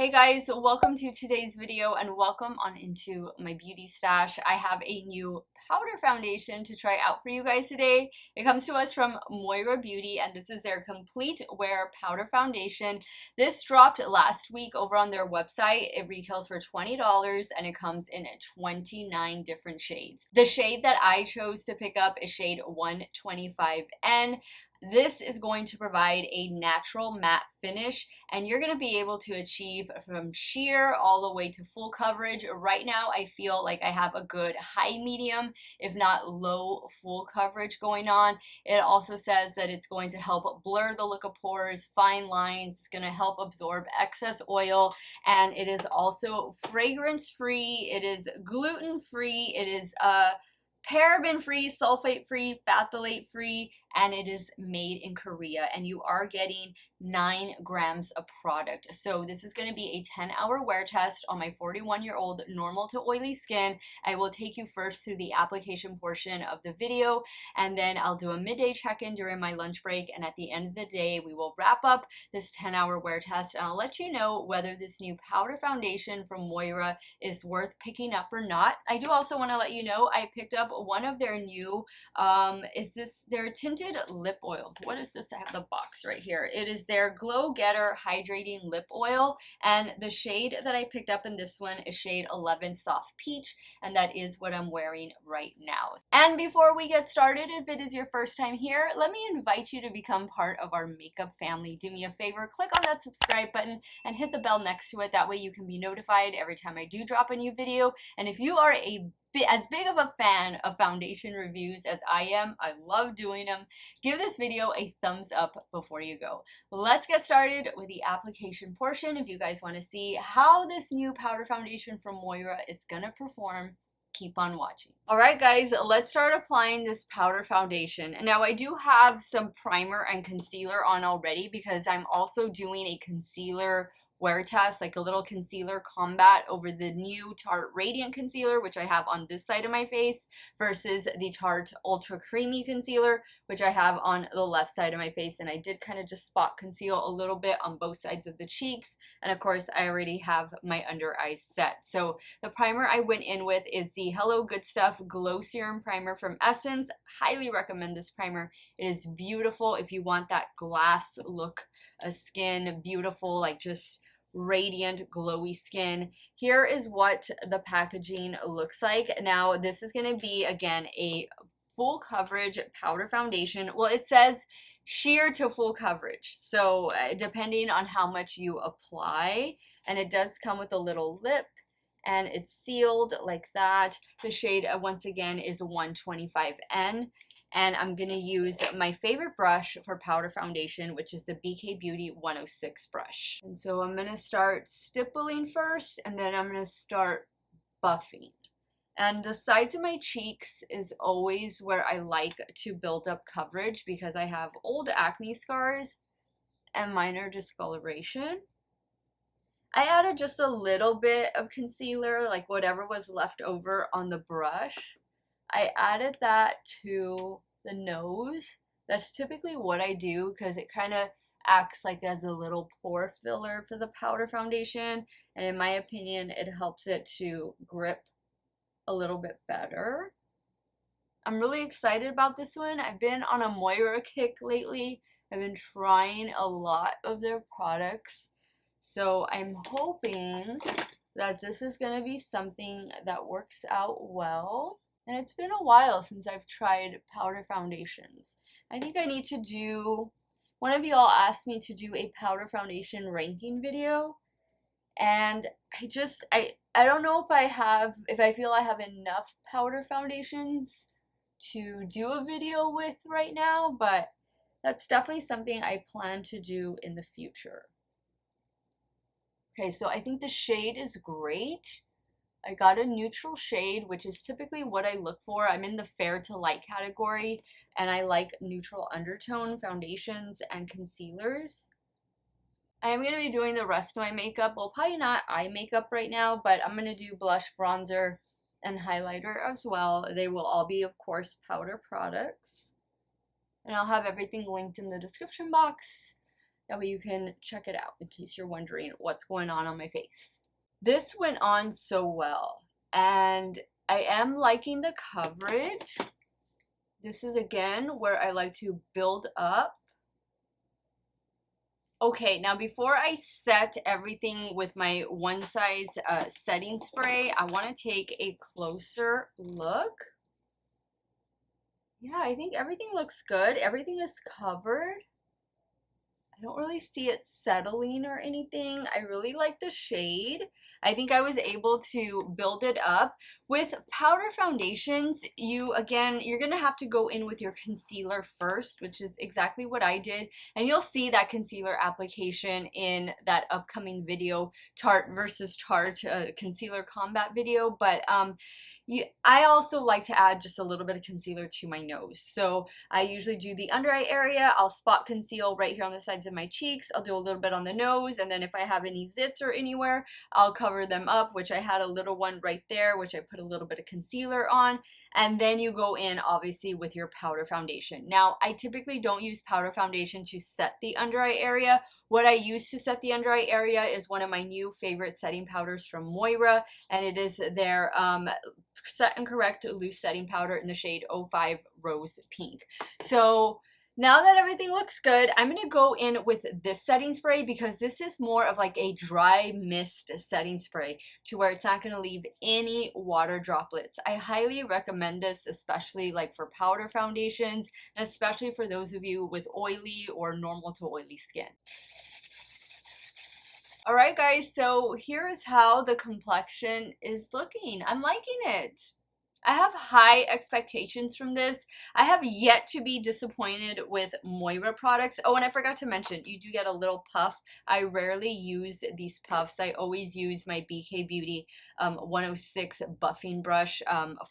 Hey guys, welcome to today's video and welcome on into my beauty stash. I have a new powder foundation to try out for you guys today. It comes to us from Moira Beauty and this is their complete wear powder foundation. This dropped last week over on their website. It retails for $20 and it comes in 29 different shades. The shade that I chose to pick up is shade 125N. This is going to provide a natural matte finish and you're going to be able to achieve from sheer all the way to full coverage. Right now I feel like I have a good high medium if not low full coverage going on. It also says that it's going to help blur the look of pores, fine lines, it's going to help absorb excess oil, and it is also fragrance free, it is gluten free, it is paraben free, sulfate free, phthalate free, and it is made in Korea, and you are getting 9 grams of product. So this is going to be a 10-hour wear test on my 41-year-old normal to oily skin. I will take you first through the application portion of the video, and then I'll do a midday check-in during my lunch break, and at the end of the day we will wrap up this 10-hour wear test, and I'll let you know whether this new powder foundation from Moira is worth picking up or not. I do also want to let you know I picked up one of their new their tinted lip oils. What is this? I have the box right here. It is their Glow Getter Hydrating Lip Oil, and the shade that I picked up in this one is shade 11 Soft Peach, and that is what I'm wearing right now. And before we get started, if it is your first time here, let me invite you to become part of our makeup family. Do me a favor, click on that subscribe button and hit the bell next to it. That way you can be notified every time I do drop a new video. And if you are as big of a fan of foundation reviews as I am, I love doing them, give this video a thumbs up before you go. Let's get started with the application portion. If you guys want to see how this new powder foundation from Moira is gonna perform, keep on watching. Alright guys, let's start applying this powder foundation. And now I do have some primer and concealer on already because I'm also doing a concealer wear test, like a little concealer combat over the new Tarte Radiant Concealer, which I have on this side of my face, versus the Tarte Ultra Creamy Concealer, which I have on the left side of my face. And I did kind of just spot conceal a little bit on both sides of the cheeks. And of course, I already have my under eyes set. So the primer I went in with is the Hello Good Stuff Glow Serum Primer from Essence. Highly recommend this primer. It is beautiful if you want that glass look of skin, beautiful, like just radiant glowy skin. Here is what the packaging looks like. Now this is going to be again a full coverage powder foundation. Well, it says sheer to full coverage, so depending on how much you apply, and it does come with a little lip and it's sealed like that. The shade once again is 125N. And I'm going to use my favorite brush for powder foundation, which is the BK Beauty 106 brush. And so I'm going to start stippling first, and then I'm going to start buffing. And the sides of my cheeks is always where I like to build up coverage because I have old acne scars and minor discoloration. I added just a little bit of concealer, like whatever was left over on the brush. I added that to the nose. That's typically what I do because it kind of acts like as a little pore filler for the powder foundation, and in my opinion it helps it to grip a little bit better. I'm really excited about this one. I've been on a Moira kick lately. I've been trying a lot of their products, so I'm hoping that this is going to be something that works out well. And it's been a while since I've tried powder foundations. I think I need to do, one of y'all asked me to do a powder foundation ranking video. And I don't know if I feel I have enough powder foundations to do a video with right now, but that's definitely something I plan to do in the future. Okay, so I think the shade is great. I got a neutral shade, which is typically what I look for. I'm in the fair to light category, and I like neutral undertone foundations and concealers. I am going to be doing the rest of my makeup. Well, probably not eye makeup right now, but I'm going to do blush, bronzer, and highlighter as well. They will all be, of course, powder products. And I'll have everything linked in the description box. That way you can check it out in case you're wondering what's going on my face. This went on so well, and I am liking the coverage. This is again where I like to build up. Okay, now before I set everything with my one size setting spray, I want to take a closer look. Yeah, I think everything looks good. Everything is covered. I don't really see it settling or anything. I really like the shade. I think I was able to build it up. With powder foundations, you're gonna have to go in with your concealer first, which is exactly what I did. And you'll see that concealer application in that upcoming video, Tarte versus Tarte concealer combat video. But I also like to add just a little bit of concealer to my nose. So I usually do the under eye area. I'll spot conceal right here on the sides of my cheeks. I'll do a little bit on the nose, and then if I have any zits or anywhere, I'll cover them up, which I had a little one right there, which I put a little bit of concealer on. And then you go in obviously with your powder foundation. Now, I typically don't use powder foundation to set the under eye area. What I use to set the under eye area is one of my new favorite setting powders from Moira, and it is their Set and Correct loose setting powder in the shade 05 Rose Pink. So now that everything looks good, I'm going to go in with this setting spray, because this is more of like a dry mist setting spray to where it's not going to leave any water droplets. I highly recommend this, especially like for powder foundations, and especially for those of you with oily or normal to oily skin. Alright guys, so here is how the complexion is looking. I'm liking it. I have high expectations from this. I have yet to be disappointed with Moira products. Oh, and I forgot to mention, you do get a little puff. I rarely use these puffs. I always use my BK Beauty 106 buffing brush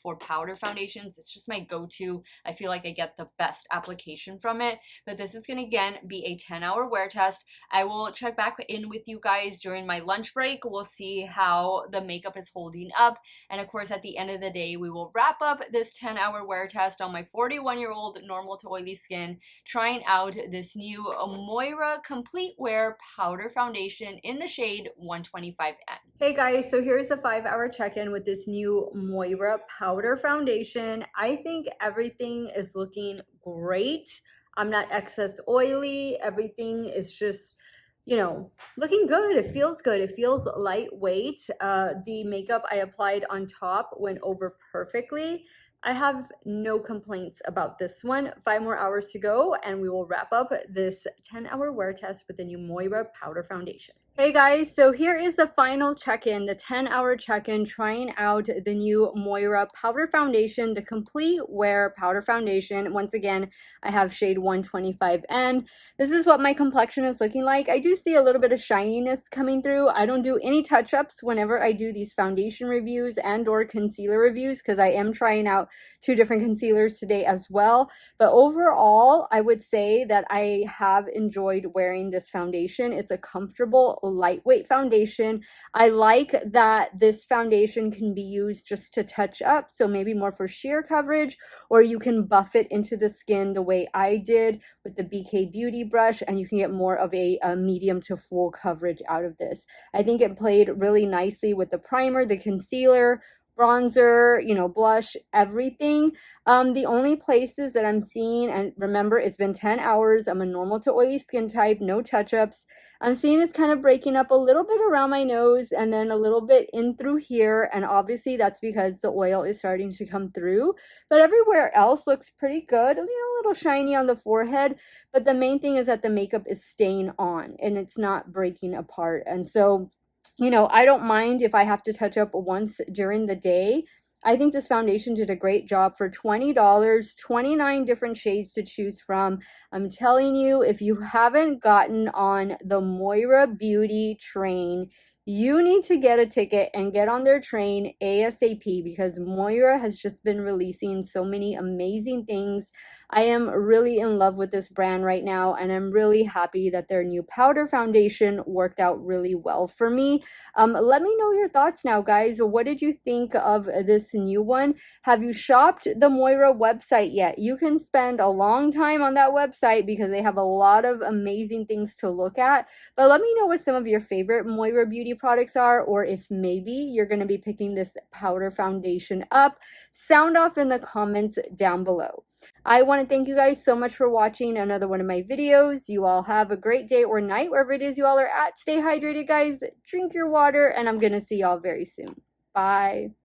for powder foundations. It's just my go-to. I feel like I get the best application from it. But this is going to, again, be a 10-hour wear test. I will check back in with you guys during my lunch break. We'll see how the makeup is holding up. And of course, at the end of the day, we will wrap up this 10-hour wear test on my 41-year-old normal to oily skin, trying out this new Moira Complete Wear Powder Foundation in the shade 125N. Hey guys, so here's a 5-hour check-in with this new Moira Powder Foundation. I think everything is looking great. I'm not excess oily. Everything is just, you know, looking good. It feels good. It feels lightweight. The makeup I applied on top went over perfectly. I have no complaints about this one. 5 more hours to go, and we will wrap up this 10-hour wear test with the new Moira Powder Foundation. Hey guys, so here is the final check-in, the 10-hour check-in, trying out the new Moira Powder Foundation, the Complete Wear Powder Foundation. Once again, I have shade 125N. This is what my complexion is looking like. I do see a little bit of shininess coming through. I don't do any touch-ups whenever I do these foundation reviews and or concealer reviews, because I am trying out 2 different concealers today as well. But overall, I would say that I have enjoyed wearing this foundation. It's a comfortable, lightweight foundation. I like that this foundation can be used just to touch up, so maybe more for sheer coverage, or you can buff it into the skin the way I did with the BK Beauty brush, and you can get more of a medium to full coverage out of this. I think it played really nicely with the primer, the concealer, bronzer, you know, blush, everything. The only places that I'm seeing, and remember, it's been 10 hours. I'm a normal to oily skin type, no touch-ups. I'm seeing it's kind of breaking up a little bit around my nose and then a little bit in through here. And obviously that's because the oil is starting to come through. But everywhere else looks pretty good. You know, a little shiny on the forehead. But the main thing is that the makeup is staying on and it's not breaking apart. And so, you know, I don't mind if I have to touch up once during the day. I think this foundation did a great job for $20, 29 different shades to choose from. I'm telling you, if you haven't gotten on the Moira Beauty train, you need to get a ticket and get on their train ASAP, because Moira has just been releasing so many amazing things. I am really in love with this brand right now, and I'm really happy that their new powder foundation worked out really well for me. Let me know your thoughts now, guys. What did you think of this new one? Have you shopped the Moira website yet? You can spend a long time on that website because they have a lot of amazing things to look at. But let me know what some of your favorite Moira Beauty products are, or if maybe you're going to be picking this powder foundation up. Sound off in the comments down below. I want to thank you guys so much for watching another one of my videos. You all have a great day or night, wherever it is you all are at. Stay hydrated, guys. Drink your water, and I'm going to see y'all very soon. Bye.